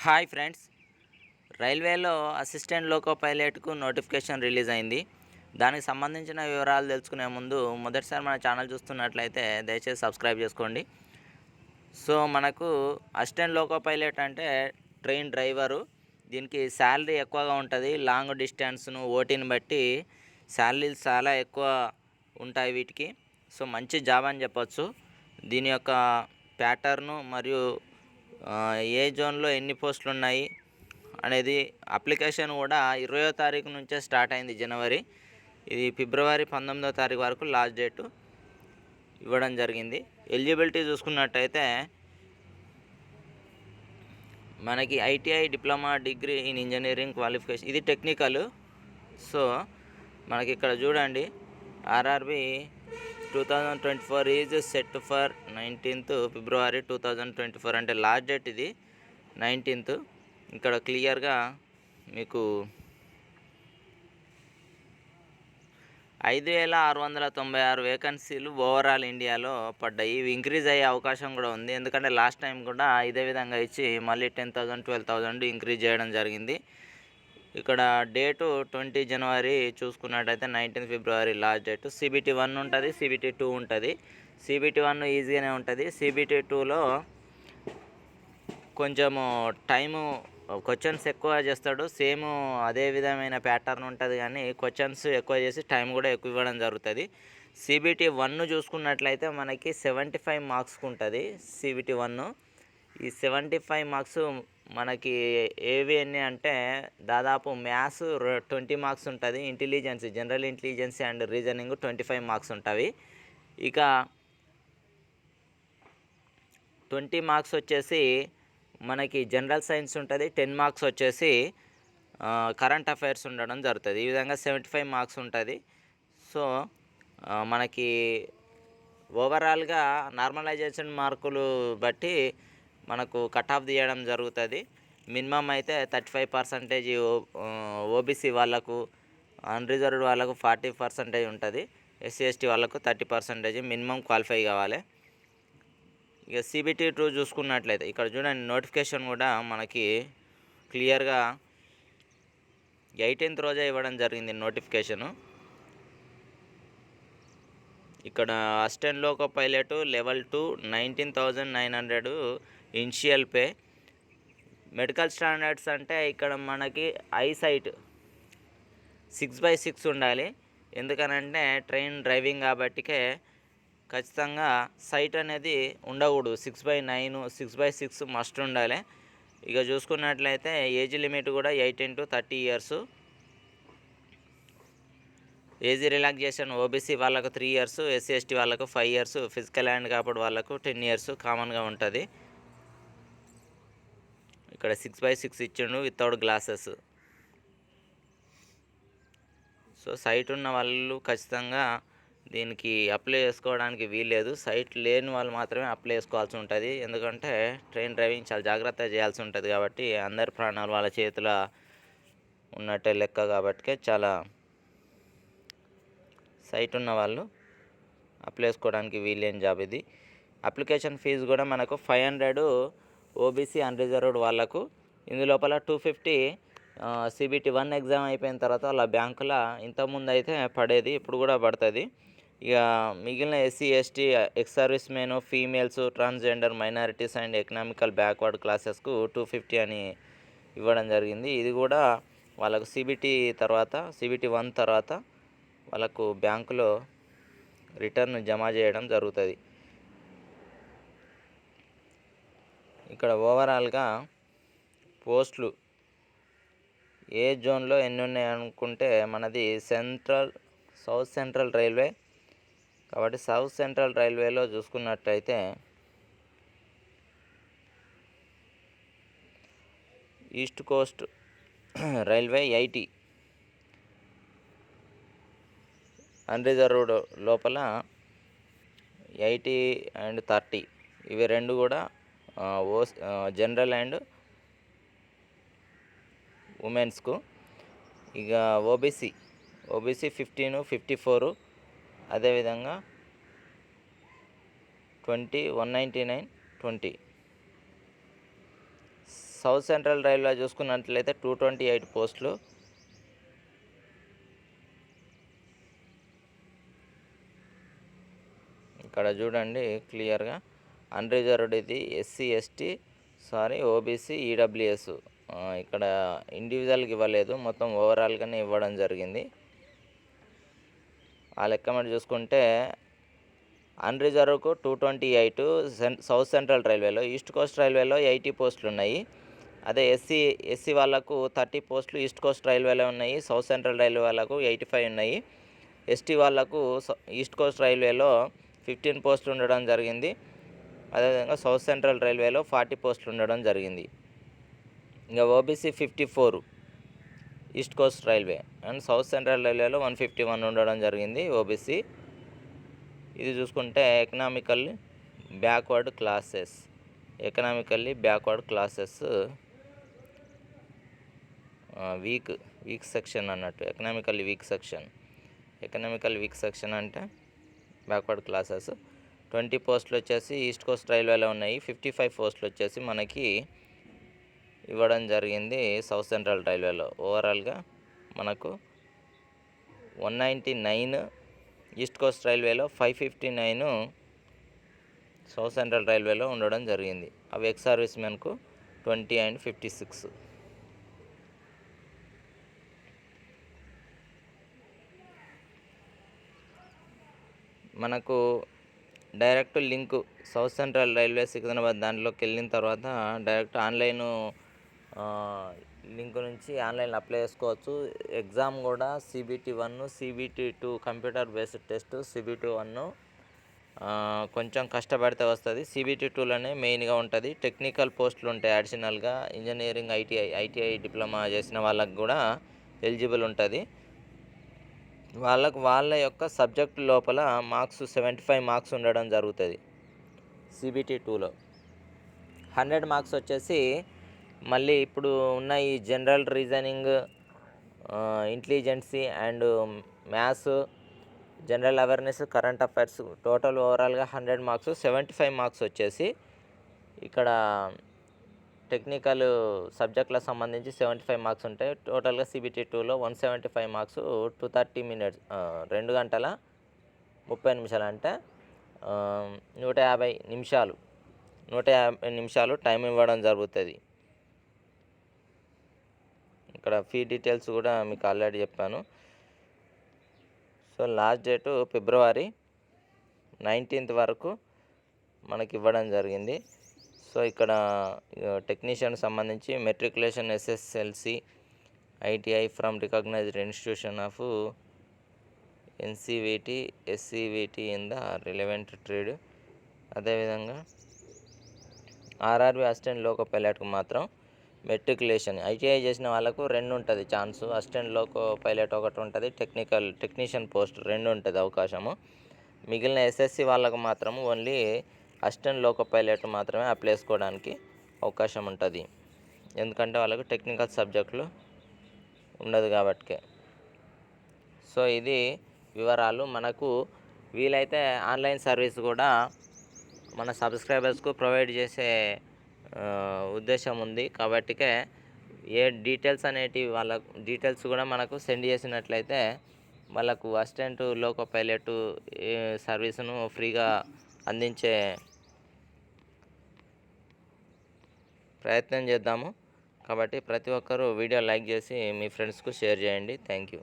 Hi friends, రైల్వేలో assistant loco పైలట్కు notification release అయింది. దానికి సంబంధించిన వివరాలు తెలుసుకునే ముందు మొదటిసారి మన ఛానల్ చూస్తున్నట్లయితే దయచేసి సబ్స్క్రైబ్ చేసుకోండి. సో మనకు అసిస్టెంట్ లోకో పైలట్ అంటే ట్రైన్ డ్రైవరు. దీనికి శాలరీ ఎక్కువగా ఉంటుంది. లాంగ్ డిస్టెన్స్ను ఓటీని బట్టి శాలరీలు చాలా ఎక్కువ ఉంటాయి వీటికి. సో మంచి జాబ్ అని చెప్పొచ్చు. దీని యొక్క ప్యాటర్ను మరియు ఏ జోన్లో ఎన్ని పోస్టులు ఉన్నాయి అనేది అప్లికేషన్ కూడా 20వ తారీఖు నుంచే స్టార్ట్ అయింది, జనవరి. ఇది ఫిబ్రవరి 19వ తారీఖు వరకు లాస్ట్ డేటు ఇవ్వడం జరిగింది. ఎలిజిబిలిటీ చూసుకున్నట్టయితే మనకి ITI, diploma, degree in engineering qualification, ఇది టెక్నికల్. సో మనకి ఇక్కడ చూడండి, RRB 2024 is set for 19th ఫిబ్రవరి 2024 అంటే లాస్ట్ డేట్ ఇది 19th. ఇక్కడ క్లియర్గా మీకు 5,696 వేకెన్సీలు ఓవరాల్ ఇండియాలో పడ్డాయి. ఇవి ఇంక్రీజ్ అయ్యే అవకాశం కూడా ఉంది, ఎందుకంటే లాస్ట్ టైం కూడా ఇదే విధంగా ఇచ్చి మళ్ళీ 10,000 12,000 ఇంక్రీజ్ చేయడం జరిగింది. ఇక్కడ డేటు 20 జనవరి చూసుకున్నట్టయితే 19 ఫిబ్రవరి లాస్ట్ డేటు. CBT 1 ఉంటుంది, CBT 2 ఉంటుంది. CBT 1 ఈజీగానే ఉంటుంది. CBT 2లో కొంచెము టైము క్వశ్చన్స్ ఎక్కువ చేస్తాడు. సేమ్ అదే విధమైన ప్యాటర్న్ ఉంటుంది, కానీ క్వశ్చన్స్ ఎక్కువ చేసి టైం కూడా ఎక్కువ ఇవ్వడం జరుగుతుంది. CBT 1 చూసుకున్నట్లయితే మనకి 75 మార్క్స్కి ఉంటుంది. CBT 1 ఈ 75 మార్క్స్ మనకి ఏవి ఎన్ని అంటే దాదాపు మ్యాథ్స్ 20 మార్క్స్ ఉంటుంది, intelligence, general intelligence and reasoning 25 marks ఉంటాయి. ఇక 20 మార్క్స్ వచ్చేసి మనకి జనరల్ సైన్స్ ఉంటుంది, 10 మార్క్స్ వచ్చేసి కరెంట్ అఫైర్స్ ఉండడం జరుగుతుంది. ఈ విధంగా 75 మార్క్స్ ఉంటుంది. సో మనకి ఓవరాల్గా నార్మలైజేషన్ మార్కులు బట్టి మనకు కట్ ఆఫ్ తీయడం జరుగుతుంది. మినిమం అయితే 35% ఓబీసీ వాళ్ళకు, అన్రిజర్వ్డ్ వాళ్ళకు 40% ఉంటుంది, SC ST వాళ్ళకు 30% మినిమం క్వాలిఫై కావాలి. ఇక CBT 2 చూసుకున్నట్లయితే ఇక్కడ చూడండి, నోటిఫికేషన్ కూడా మనకి క్లియర్గా 18th రోజే ఇవ్వడం జరిగింది నోటిఫికేషను. ఇక్కడ assistant loco pilot level 2 19,900 initial pay. Medical standards అంటే ఇక్కడ మనకి ఐసైట్ 6/6 ఉండాలి. ఎందుకనంటే ట్రైన్ డ్రైవింగ్ కాబట్టికే ఖచ్చితంగా సైట్ అనేది ఉండకూడదు. 6/9 6/6 మస్ట్ ఉండాలి. ఇక చూసుకున్నట్లయితే ఏజ్ లిమిట్ కూడా 18 to 30 years. Age relaxation OBC వాళ్ళకు 3 years, SC ST వాళ్ళకు 5 years, ఫిజికల్ హ్యాండ్ కాపాడు వాళ్ళకు 10 years కామన్గా ఉంటుంది. ఇక్కడ 6/6 ఇచ్చిండు వితౌట్ గ్లాసెస్. సో సైట్ ఉన్న వాళ్ళు ఖచ్చితంగా దీనికి అప్లై చేసుకోవడానికి వీల్లేదు. సైట్ లేని వాళ్ళు మాత్రమే అప్లై చేసుకోవాల్సి ఉంటుంది, ఎందుకంటే ట్రైన్ డ్రైవింగ్ చాలా జాగ్రత్తగా చేయాల్సి ఉంటుంది కాబట్టి అందరి ప్రాణాలు వాళ్ళ చేతిలో ఉన్నట్టే లెక్క. కాబట్టి చాలా సైట్ ఉన్న వాళ్ళు అప్లై చేసుకోవడానికి వీలేని జాబ్ ఇది. అప్లికేషన్ ఫీజు కూడా మనకు 500 ఓబీసీ అన్రిజర్వ్డ్ వాళ్ళకు. ఇందులోపల 250 CBT 1 ఎగ్జామ్ అయిపోయిన తర్వాత వాళ్ళ బ్యాంకులో ఇంతకుముందు అయితే పడేది, ఇప్పుడు కూడా పడుతుంది. ఇక మిగిలిన SC ST, ex service men, females, transgender, minorities and economical backward క్లాసెస్కు 250 అని ఇవ్వడం జరిగింది. ఇది కూడా వాళ్ళకు CBT 1 తర్వాత వాళ్ళకు బ్యాంకులో రిటర్న్ జమ చేయడం జరుగుతుంది. ఇక్కడ ఓవరాల్గా పోస్టులు ఏ జోన్లో ఎన్ని ఉన్నాయి అనుకుంటే మనది సౌత్ సెంట్రల్ రైల్వే. కాబట్టి సౌత్ సెంట్రల్ రైల్వేలో చూసుకున్నట్టయితే ఈస్ట్ కోస్ట్ రైల్వే 80 అన్రిజర్వ్డ్ లోపల 80 and 30 ఇవి రెండు కూడా జనరల్ అండ్ ఉమెన్స్కు. ఇక ఓబీసీ 15, 54, అదేవిధంగా 20, 199, 20. సౌత్ సెంట్రల్ రైల్వే చూసుకున్నట్లయితే 228 పోస్టులు. ఇక్కడ చూడండి క్లియర్గా అన్రిజర్వ్డ్ ఇది ఎస్సీ ఎస్టీ ఓబీసీ ఈడబ్ల్యూఎస్. ఇక్కడ ఇండివిజువల్కి ఇవ్వలేదు, మొత్తం ఓవరాల్గానే ఇవ్వడం జరిగింది. ఆ లెక్క మీద చూసుకుంటే అన్రిజర్వ్కు 228 సౌత్ సెంట్రల్ రైల్వేలో. ఈస్ట్ కోస్ట్ రైల్వేలో 80 పోస్టులు ఉన్నాయి. అదే ఎస్సీ వాళ్ళకు 30 పోస్టులు ఈస్ట్ కోస్ట్ రైల్వేలో ఉన్నాయి. సౌత్ సెంట్రల్ రైల్వే వాళ్ళకు 85 ఉన్నాయి. ఎస్టీ వాళ్ళకు ఈస్ట్ కోస్ట్ రైల్వేలో 15 పోస్టులు ఉండడం జరిగింది. అదేవిధంగా సౌత్ సెంట్రల్ రైల్వేలో 40 పోస్టులు ఉండడం జరిగింది. ఇంకా OBC 54 east Coast railway and south central రైల్వేలో 151 ఉండడం జరిగింది ఓబీసీ. ఇది చూసుకుంటే economically backward classes week section అన్నట్టు. ఎకనామికల్లీ వీక్ సెక్షన్ అంటే బ్యాక్వర్డ్ క్లాసెస్. 20 పోస్టులు వచ్చేసి ఈస్ట్ కోస్ట్ రైల్వేలో ఉన్నాయి. 55 పోస్టులు వచ్చేసి మనకి ఇవ్వడం జరిగింది సౌత్ సెంట్రల్ రైల్వేలో. ఓవరాల్గా మనకు 199 ఈస్ట్ కోస్ట్ రైల్వేలో, 559 సౌత్ సెంట్రల్ రైల్వేలో ఉండడం జరిగింది. అవి ఎక్స్ సర్వీస్ మెన్కు 20 and 56. మనకు direct link south central railway Secunderabad దాంట్లోకి వెళ్ళిన తర్వాత డైరెక్ట్ ఆన్లైన్ లింక్ నుంచి ఆన్లైన్లో అప్లై చేసుకోవచ్చు. ఎగ్జామ్ కూడా CBT 1, CBT 2 computer based test. CBT 1 కొంచెం కష్టపడితే వస్తుంది. CBT 2లోనే మెయిన్గా ఉంటుంది. టెక్నికల్ పోస్టులు ఉంటాయి అడిషనల్గా. ఇంజనీరింగ్, ఐటీఐ డిప్లొమా చేసిన వాళ్ళకు కూడా ఎలిజిబుల్ ఉంటుంది. వాళ్ళ యొక్క సబ్జెక్ట్ లోపల మార్క్స్ 75 మార్క్స్ ఉండడం జరుగుతుంది CBT 2లో. 100 మార్క్స్ వచ్చేసి మళ్ళీ ఇప్పుడు ఉన్న ఈ general reasoning, ఇంటెలిజెన్సీ and maths, general awareness, current affairs total ఓవరాల్గా 100 మార్క్స్. 75 మార్క్స్ వచ్చేసి ఇక్కడ టెక్నికల్ సబ్జెక్టులకు సంబంధించి 75 మార్క్స్ ఉంటాయి. టోటల్గా CBT 2లో 175 మార్క్స్. 230 minutes 2 గంటల 30 నిమిషాలు అంటే 150 నిమిషాలు టైం ఇవ్వడం జరుగుతుంది. ఇక్కడ ఫీ డీటెయిల్స్ కూడా మీకు ఆల్రెడీ చెప్పాను. So last date February 19th వరకు మనకి ఇవ్వడం జరిగింది. సో ఇక్కడ టెక్నీషియన్ సంబంధించి matriculation SSLC, ITI from recognised institution of NCVT, SCVT in the relevant trade. అదేవిధంగా RRB అసిస్టెంట్ లోకో పైలట్కు మాత్రం మెట్రికులేషన్. ITI చేసిన వాళ్ళకు 2 ఉంటుంది ఛాన్సు. అసిస్టెంట్ లోకో పైలట్ ఒకటి ఉంటుంది, టెక్నీషియన్ పోస్ట్ 2 ఉంటుంది అవకాశము. మిగిలిన SSC వాళ్ళకు మాత్రం ఓన్లీ అసిస్టెంట్ లోకో పైలట్ మాత్రమే అప్లై చేసుకోవడానికి అవకాశం ఉంటుంది. ఎందుకంటే వాళ్ళకు టెక్నికల్ సబ్జెక్టులు ఉండదు కాబట్టి. సో ఇది వివరాలు. మనకు వీలైతే ఆన్లైన్ సర్వీస్ కూడా మన సబ్స్క్రైబర్స్కు ప్రొవైడ్ చేసే ఉద్దేశం ఉంది. కాబట్టికే ఏ డీటెయిల్స్ అనేటివి వాళ్ళ డీటెయిల్స్ కూడా మనకు సెండ్ చేసినట్లయితే వాళ్ళకు అసిస్టెంట్ లోకో పైలట్ సర్వీసును ఫ్రీగా అందించే ప్రయత్నం చేద్దాము. కాబట్టి ప్రతి ఒక్కరూ వీడియో లైక్ చేసి మీ ఫ్రెండ్స్కు షేర్ చేయండి. Thank you.